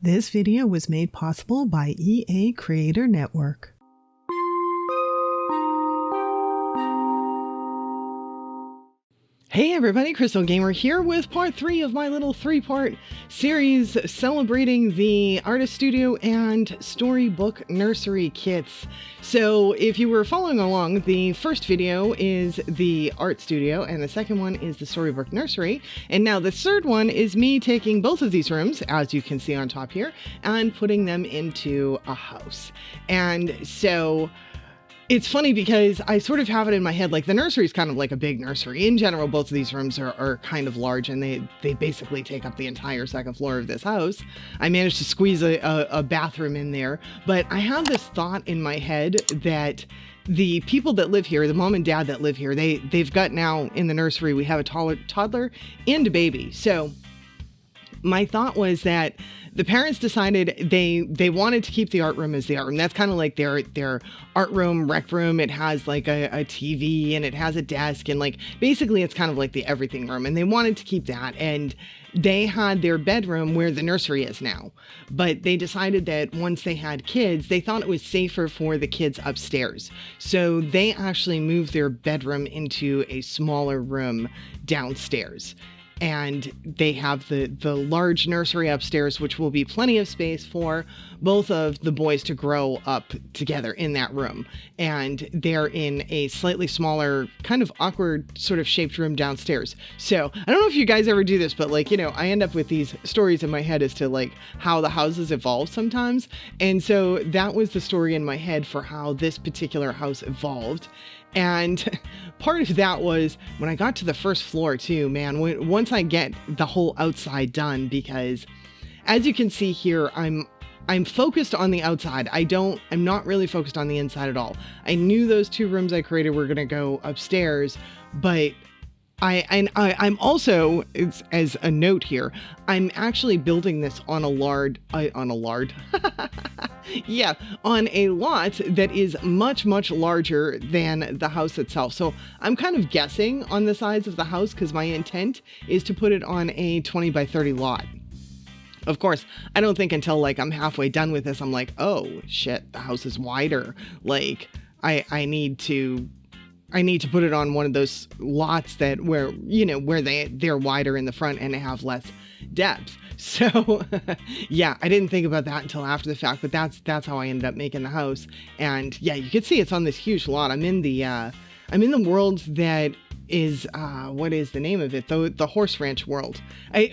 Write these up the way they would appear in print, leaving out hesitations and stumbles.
This video was made possible by EA Creator Network. Hey everybody, Crystal Gamer here with part 3 of my little 3-part series celebrating the Artist Studio and Storybook Nursery kits. So if you were following along, the first video is the Art Studio and the second one is the Storybook Nursery. And now the third one is me taking both of these rooms, as you can see on top here, and putting them into a house. And so it's funny because I sort of have it in my head, like the nursery is kind of like a big nursery. In general, both of these rooms are kind of large and they basically take up the entire second floor of this house. I managed to squeeze a bathroom in there, but I have this thought in my head that the people that live here, the mom and dad that live here, they've got now in the nursery, we have a toddler and a baby. So my thought was that the parents decided they wanted to keep the art room as the art room. That's kind of like their art room, rec room. It has like a TV and it has a desk and like basically it's kind of like the everything room. And they wanted to keep that. And they had their bedroom where the nursery is now. But they decided that once they had kids, they thought it was safer for the kids upstairs. So they actually moved their bedroom into a smaller room downstairs. And they have the large nursery upstairs, which will be plenty of space for both of the boys to grow up together in that room. And they're in a slightly smaller, kind of awkward sort of shaped room downstairs. So I don't know if you guys ever do this, but like, you know, I end up with these stories in my head as to like how the houses evolve sometimes. And so that was the story in my head for how this particular house evolved. And part of that was when I got to the first floor too, man, once I get the whole outside done, because as you can see here, I'm focused on the outside. I'm not really focused on the inside at all. I knew those 2 rooms I created were going to go upstairs, but I'm also, as a note here, I'm actually building this on a lot that is much, much larger than the house itself. So I'm kind of guessing on the size of the house because my intent is to put it on a 20 by 30 lot. Of course, I don't think until like I'm halfway done with this, I'm like, oh shit, the house is wider. Like I need to put it on one of those lots that where they're wider in the front and have less depth. So yeah, I didn't think about that until after the fact, but that's how I ended up making the house. And yeah, you can see it's on this huge lot. I'm in the world that is what is the name of it? The horse ranch world.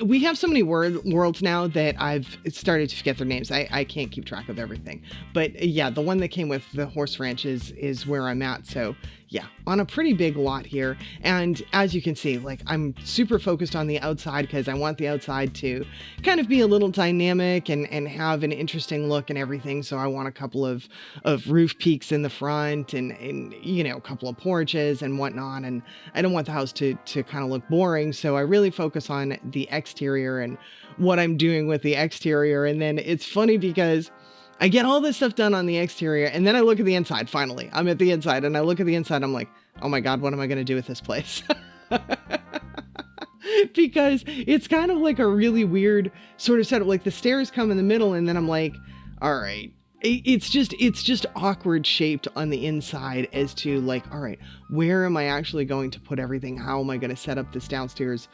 We have so many worlds now that I've started to forget their names. I can't keep track of everything. But yeah, the one that came with the horse ranch is where I'm at. So yeah, on a pretty big lot here. And as you can see, like I'm super focused on the outside because I want the outside to kind of be a little dynamic and have an interesting look and everything. So I want a couple of roof peaks in the front and you know, a couple of porches and whatnot. And I don't want the house to kind of look boring. So I really focus on the exterior and what I'm doing with the exterior. And then it's funny because I get all this stuff done on the exterior and then I look at the inside. Finally, I'm at the inside and I look at the inside. I'm like, oh my God, what am I going to do with this place? Because it's kind of like a really weird sort of setup. Like the stairs come in the middle and then I'm like, all right. It's just awkward shaped on the inside as to like, all right, where am I actually going to put everything? How am I going to set up this downstairs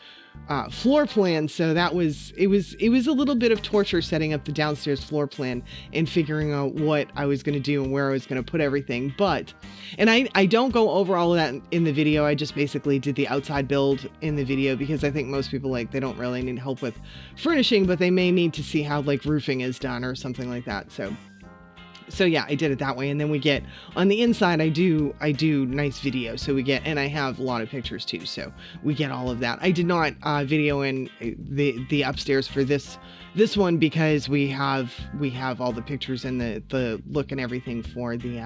floor plan? So it was a little bit of torture setting up the downstairs floor plan and figuring out what I was going to do and where I was going to put everything. And I don't go over all of that in the video. I just basically did the outside build in the video because I think most people they don't really need help with furnishing, but they may need to see how like roofing is done or something like that. So yeah, I did it that way. And then we get on the inside, I do nice video. So we get, and I have a lot of pictures too. So we get all of that. I did not video in the upstairs for this one because we have all the pictures and the look and everything for the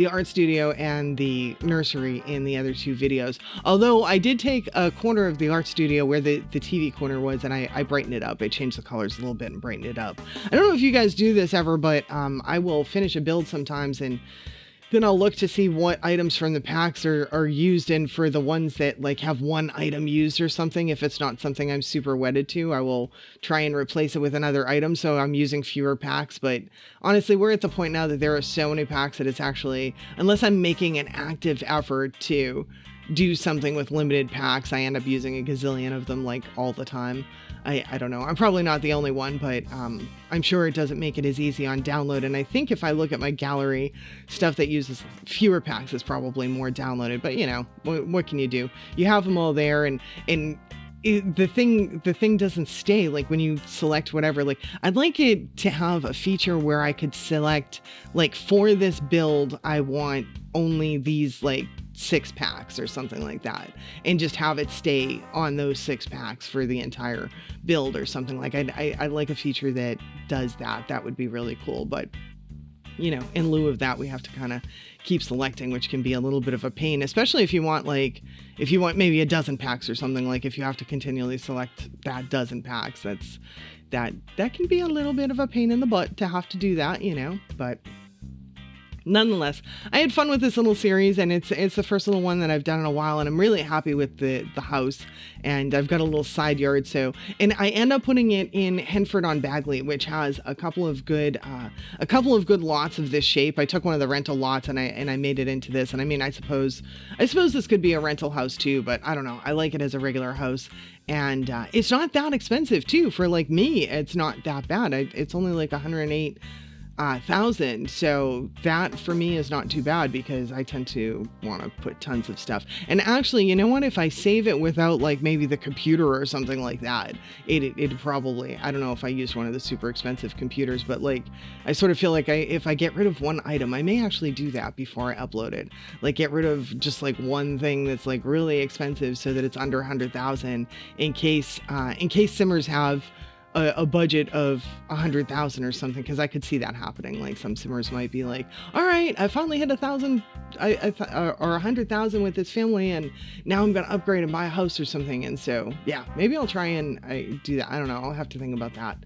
art studio and the nursery in the other 2 videos. Although I did take a corner of the art studio where the TV corner was and I brightened it up. I changed the colors a little bit and brightened it up. I don't know if you guys do this ever, but I will finish a build sometimes and then I'll look to see what items from the packs are used, and for the ones that like have one item used or something, if it's not something I'm super wedded to, I will try and replace it with another item, so I'm using fewer packs. But honestly, we're at the point now that there are so many packs that it's actually, unless I'm making an active effort to do something with limited packs, I end up using a gazillion of them like all the time. I don't know. I'm probably not the only one, but I'm sure it doesn't make it as easy on download. And I think if I look at my gallery, stuff that uses fewer packs is probably more downloaded. But you know, what can you do? You have them all there, and the thing doesn't stay. Like when you select whatever, like I'd like it to have a feature where I could select, like, for this build I want only these like 6 packs or something like that, and just have it stay on those 6 packs for the entire build or something. Like I'd like a feature that does that. That would be really cool. But you know, in lieu of that, we have to kind of keep selecting, which can be a little bit of a pain, especially if you want maybe a dozen packs or something. Like if you have to continually select that dozen packs, that can be a little bit of a pain in the butt to have to do that, you know. But nonetheless, I had fun with this little series, and it's the first little one that I've done in a while, and I'm really happy with the house. And I've got a little side yard, and I end up putting it in Henford-on-Bagley, which has a couple of good lots of this shape. I took one of the rental lots and I made it into this. And I mean, I suppose this could be a rental house too, but I don't know. I like it as a regular house. And it's not that expensive too. For like me, it's not that bad. It's only like 108,000. So that for me is not too bad, because I tend to want to put tons of stuff. And actually, you know what? If I save it without like maybe the computer or something like that, it'd probably, I don't know if I used one of the super expensive computers, but like I sort of feel like if I get rid of one item, I may actually do that before I upload it. Like get rid of just like one thing that's like really expensive so that it's under 100,000 in case Simmers have a budget of 100,000 or something, because I could see that happening. Like some Simmers might be like, all right, I finally hit 1,000 or 100,000 with this family, and now I'm gonna upgrade and buy a house or something. And so yeah, maybe I'll try and do that. I don't know, I'll have to think about that.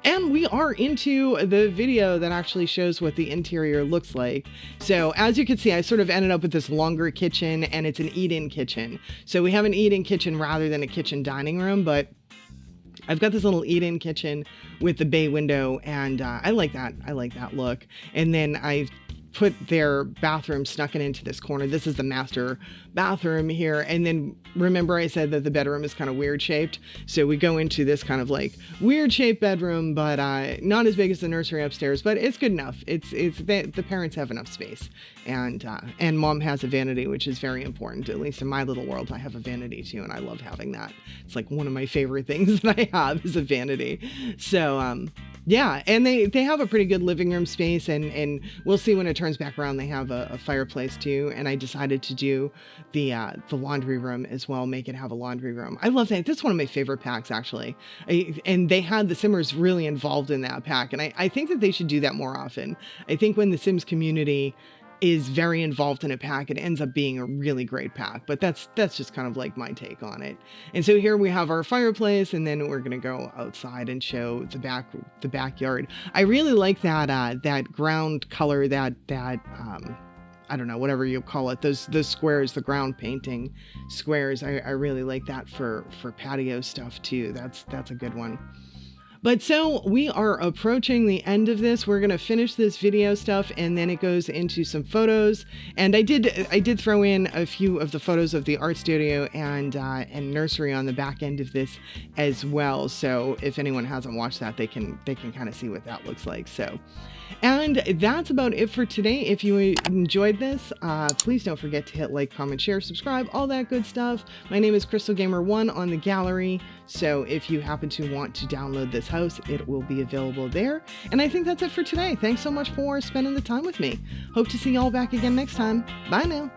And we are into the video that actually shows what the interior looks like. So as you can see, I sort of ended up with this longer kitchen, and it's an eat-in kitchen. So we have an eat-in kitchen rather than a kitchen dining room, but I've got this little eat-in kitchen with the bay window, and I like that. I like that look. And then I've put their bathroom snuck into this corner. This is the master bathroom here. And then remember I said that the bedroom is kind of weird shaped. So we go into this kind of like weird shaped bedroom, but not as big as the nursery upstairs, but it's good enough. The parents have enough space, and mom has a vanity, which is very important. At least in my little world, I have a vanity too, and I love having that. It's like one of my favorite things that I have is a vanity. So, yeah, and they have a pretty good living room space, and we'll see when it turns back around. They have a fireplace too, and I decided to do the laundry room as well, make it have a laundry room. I love that. That's one of my favorite packs, actually. And they had the Simmers really involved in that pack, and I think that they should do that more often. I think when the Sims community is very involved in a pack, it ends up being a really great pack. But that's just kind of like my take on it. And so here we have our fireplace, and then we're gonna go outside and show the backyard. I really like that ground color, that I don't know, whatever you call it, those squares, the ground painting squares. I really like that for patio stuff too. That's a good one. But so we are approaching the end of this. We're going to finish this video stuff, and then it goes into some photos. And I did throw in a few of the photos of the art studio and nursery on the back end of this as well. So if anyone hasn't watched that, they can kind of see what that looks like. So, and that's about it for today. If you enjoyed this, please don't forget to hit like, comment, share, subscribe, all that good stuff. My name is Crystal Gamer 1 on the gallery. So if you happen to want to download this house, it will be available there. And I think that's it for today. Thanks so much for spending the time with me. Hope to see y'all back again next time. Bye now.